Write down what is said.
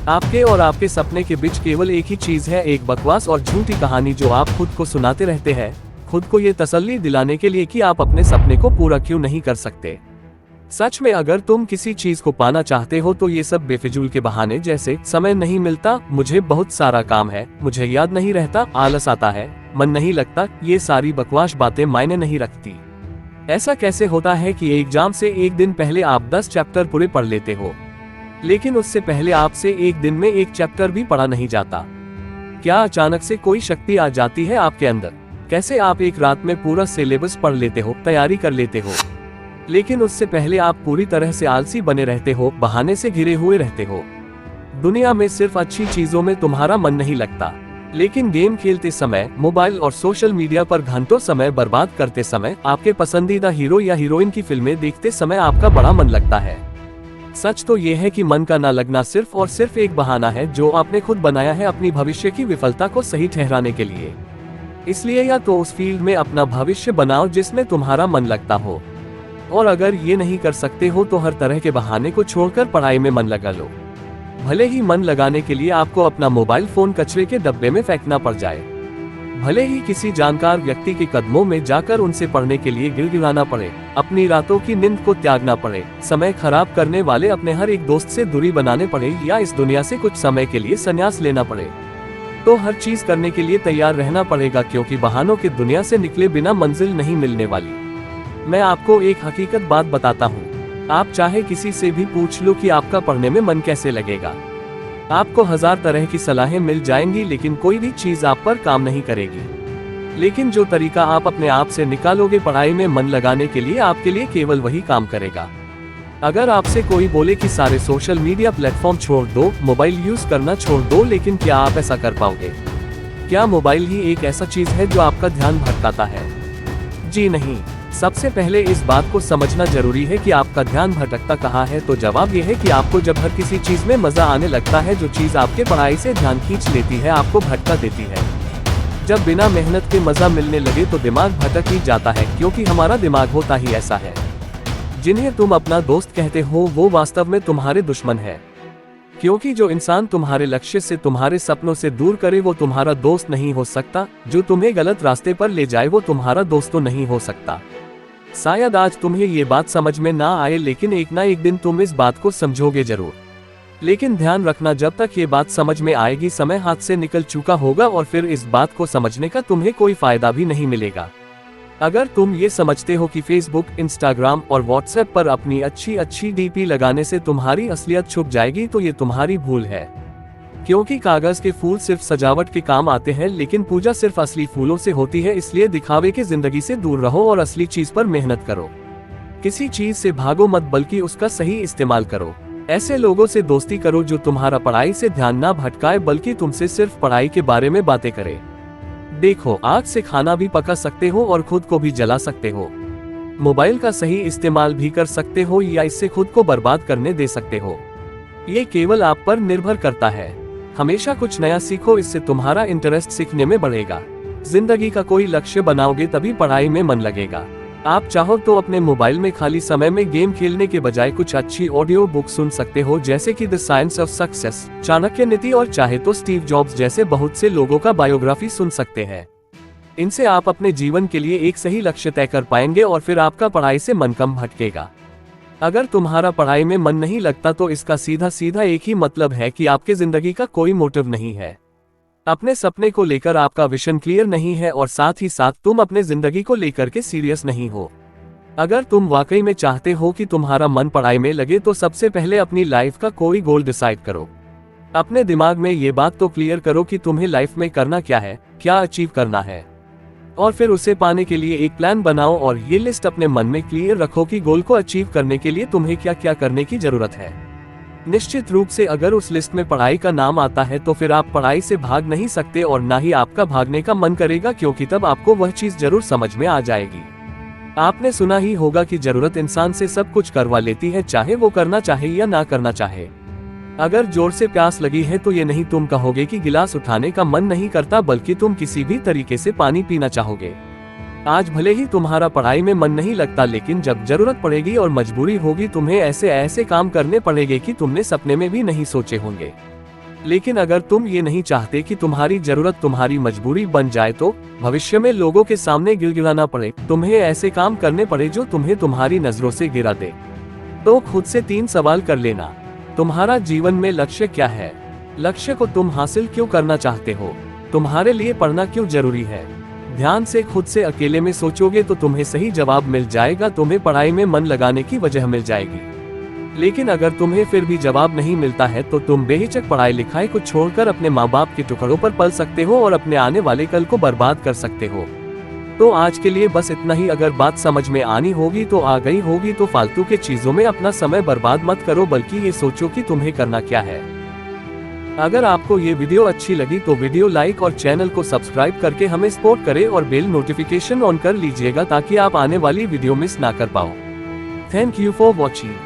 आपके और आपके सपने के बीच केवल एक ही चीज है, एक बकवास और झूठी कहानी जो आप खुद को सुनाते रहते हैं, खुद को ये तसल्ली दिलाने के लिए कि आप अपने सपने को पूरा क्यों नहीं कर सकते। सच में अगर तुम किसी चीज को पाना चाहते हो तो ये सब बेफिजूल के बहाने जैसे समय नहीं मिलता, मुझे बहुत सारा काम है, मुझे याद नहीं रहता, आलस आता है, मन नहीं लगता, ये सारी बकवास बातें मायने नहीं रखती। ऐसा कैसे होता है कि एग्जाम से एक दिन पहले आप 10 चैप्टर पूरे पढ़ लेते हो, लेकिन उससे पहले आपसे एक दिन में एक चैप्टर भी पढ़ा नहीं जाता? क्या अचानक से कोई शक्ति आ जाती है आपके अंदर? कैसे आप एक रात में पूरा सिलेबस पढ़ लेते हो, तैयारी कर लेते हो, लेकिन उससे पहले आप पूरी तरह से आलसी बने रहते हो, बहाने से घिरे हुए रहते हो। दुनिया में सिर्फ अच्छी चीजों में तुम्हारा मन नहीं लगता, लेकिन गेम खेलते समय, मोबाइल और सोशल मीडिया पर घंटों समय बर्बाद करते समय, आपके पसंदीदा हीरो या हीरोइन की फिल्में देखते समय आपका बड़ा मन लगता है। सच तो ये है कि मन का ना लगना सिर्फ और सिर्फ एक बहाना है जो आपने खुद बनाया है अपनी भविष्य की विफलता को सही ठहराने के लिए। इसलिए या तो उस फील्ड में अपना भविष्य बनाओ जिसमें तुम्हारा मन लगता हो, और अगर ये नहीं कर सकते हो तो हर तरह के बहाने को छोड़कर पढ़ाई में मन लगा लो। भले ही मन लगाने के लिए आपको अपना मोबाइल फोन कचरे के डब्बे में फेंकना पड़ जाए, भले ही किसी जानकार व्यक्ति के कदमों में जाकर उनसे पढ़ने के लिए गिड़गिड़ाना पड़े, अपनी रातों की नींद को त्यागना पड़े, समय खराब करने वाले अपने हर एक दोस्त से दूरी बनाने पड़े, या इस दुनिया से कुछ समय के लिए संन्यास लेना पड़े, तो हर चीज करने के लिए तैयार रहना पड़ेगा, क्योंकि बहानों की दुनिया से निकले बिना मंजिल नहीं मिलने वाली। मैं आपको एक हकीकत बात बताता हूँ, आप चाहे किसी से भी पूछ लो कि आपका पढ़ने में मन कैसे लगेगा, आपको 1000 तरह की सलाहें मिल जाएंगी, लेकिन कोई भी चीज आप पर काम नहीं करेगी। लेकिन जो तरीका आप अपने आप से निकालोगे पढ़ाई में मन लगाने के लिए, आपके लिए केवल वही काम करेगा। अगर आपसे कोई बोले कि सारे सोशल मीडिया प्लेटफॉर्म छोड़ दो, मोबाइल यूज करना छोड़ दो, लेकिन क्या आप ऐसा कर पाओगे? क्या मोबाइल ही एक ऐसा चीज है जो आपका ध्यान भटकाता है? जी नहीं। सबसे पहले इस बात को समझना जरूरी है कि आपका ध्यान भटकता कहाँ है। तो जवाब यह है कि आपको जब हर किसी चीज में मजा आने लगता है, जो चीज आपके पढ़ाई से ध्यान खींच लेती है, आपको भटका देती है। जब बिना मेहनत के मजा मिलने लगे तो दिमाग भटक ही जाता है, क्योंकि हमारा दिमाग होता ही ऐसा है। जिन्हें तुम अपना दोस्त कहते हो वो वास्तव में तुम्हारे दुश्मन है, क्योंकि जो इंसान तुम्हारे लक्ष्य से, तुम्हारे सपनों से दूर करे वो तुम्हारा दोस्त नहीं हो सकता। जो तुम्हें गलत रास्ते पर ले जाए वो तुम्हारा दोस्त तो नहीं हो सकता। शायद आज तुम्हें ये बात समझ में ना आए, लेकिन एक ना एक दिन तुम इस बात को समझोगे जरूर। लेकिन ध्यान रखना, जब तक ये बात समझ में आएगी समय हाथ से निकल चुका होगा, और फिर इस बात को समझने का तुम्हें कोई फायदा भी नहीं मिलेगा। अगर तुम ये समझते हो कि फेसबुक, इंस्टाग्राम और व्हाट्सएप पर अपनी अच्छी डीपी लगाने से तुम्हारी असलियत छुप जाएगी, तो ये तुम्हारी भूल है। क्योंकि कागज के फूल सिर्फ सजावट के काम आते हैं, लेकिन पूजा सिर्फ असली फूलों से होती है। इसलिए दिखावे की जिंदगी से दूर रहो और असली चीज पर मेहनत करो। किसी चीज से भागो मत, बल्कि उसका सही इस्तेमाल करो। ऐसे लोगों से दोस्ती करो जो तुम्हारा पढ़ाई से ध्यान ना भटकाए, बल्कि तुमसे सिर्फ पढ़ाई के बारे में बातें करे। देखो, आग से खाना भी पका सकते हो और खुद को भी जला सकते हो। मोबाइल का सही इस्तेमाल भी कर सकते हो, या इससे खुद को बर्बाद करने दे सकते हो। ये केवल आप पर निर्भर करता है। हमेशा कुछ नया सीखो, इससे तुम्हारा इंटरेस्ट सीखने में बढ़ेगा। जिंदगी का कोई लक्ष्य बनाओगे तभी पढ़ाई में मन लगेगा। आप चाहो तो अपने मोबाइल में खाली समय में गेम खेलने के बजाय कुछ अच्छी ऑडियो बुक सुन सकते हो, जैसे कि the science of success, Chanakya नीति, और चाहे तो स्टीव जॉब्स जैसे बहुत से लोगों का बायोग्राफी सुन सकते हैं। इनसे आप अपने जीवन के लिए एक सही लक्ष्य तय कर पाएंगे, और फिर आपका पढ़ाई से मन कम भटकेगा। अगर तुम्हारा पढ़ाई में मन नहीं लगता तो इसका सीधा सीधा एक ही मतलब है कि आपके जिंदगी का कोई मोटिव नहीं है। अपने सपने को लेकर आपका विजन क्लियर नहीं है, और साथ ही साथ तुम अपने जिंदगी को लेकर के सीरियस नहीं हो। अगर तुम वाकई में चाहते हो कि तुम्हारा मन पढ़ाई में लगे तो सबसे पहले अपनी लाइफ का कोई गोल डिसाइड करो। अपने दिमाग में ये बात तो क्लियर करो कि तुम्हें लाइफ में करना क्या है, क्या अचीव करना है, और फिर उसे पाने के लिए एक प्लान बनाओ, और ये लिस्ट अपने मन में क्लियर रखो कि गोल को अचीव करने के लिए तुम्हें क्या क्या करने की जरूरत है। निश्चित रूप से अगर उस लिस्ट में पढ़ाई का नाम आता है तो फिर आप पढ़ाई से भाग नहीं सकते, और ना ही आपका भागने का मन करेगा, क्योंकि तब आपको वह चीज जरूर समझ में आ जाएगी। आपने सुना ही होगा कि जरूरत इंसान से सब कुछ करवा लेती है, चाहे वो करना चाहे या ना करना चाहे। अगर जोर से प्यास लगी है तो ये नहीं तुम कहोगे कि गिलास उठाने का मन नहीं करता, बल्कि तुम किसी भी तरीके से पानी पीना चाहोगे। आज भले ही तुम्हारा पढ़ाई में मन नहीं लगता, लेकिन जब जरूरत पड़ेगी और मजबूरी होगी, तुम्हें ऐसे ऐसे काम करने पड़ेंगे कि तुमने सपने में भी नहीं सोचे होंगे। लेकिन अगर तुम ये नहीं चाहते कि तुम्हारी जरूरत तुम्हारी मजबूरी बन जाए तो भविष्य में लोगों के सामने गिड़गिड़ाना पड़े, तुम्हें ऐसे काम करने पड़े जो तुम्हें तुम्हारी नजरों से गिरा दे, तो खुद से 3 सवाल कर लेना। तुम्हारा जीवन में लक्ष्य क्या है? लक्ष्य को तुम हासिल क्यों करना चाहते हो? तुम्हारे लिए पढ़ना क्यों जरूरी है? ध्यान से खुद से अकेले में सोचोगे तो तुम्हें सही जवाब मिल जाएगा, तुम्हें पढ़ाई में मन लगाने की वजह मिल जाएगी। लेकिन अगर तुम्हें फिर भी जवाब नहीं मिलता है तो तुम बेहिचक पढ़ाई लिखाई को छोड़कर अपने माँ बाप के टुकड़ों पर पल सकते हो और अपने आने वाले कल को बर्बाद कर सकते हो। तो आज के लिए बस इतना ही। अगर बात समझ में आनी होगी तो आ गई होगी, तो फालतू के चीजों में अपना समय बर्बाद मत करो, बल्कि ये सोचो कि तुम्हें करना क्या है। अगर आपको ये वीडियो अच्छी लगी तो वीडियो लाइक और चैनल को सब्सक्राइब करके हमें सपोर्ट करें और बेल नोटिफिकेशन ऑन कर लीजिएगा ताकि आप आने वाली वीडियो मिस ना कर पाओ। Thank you for watching.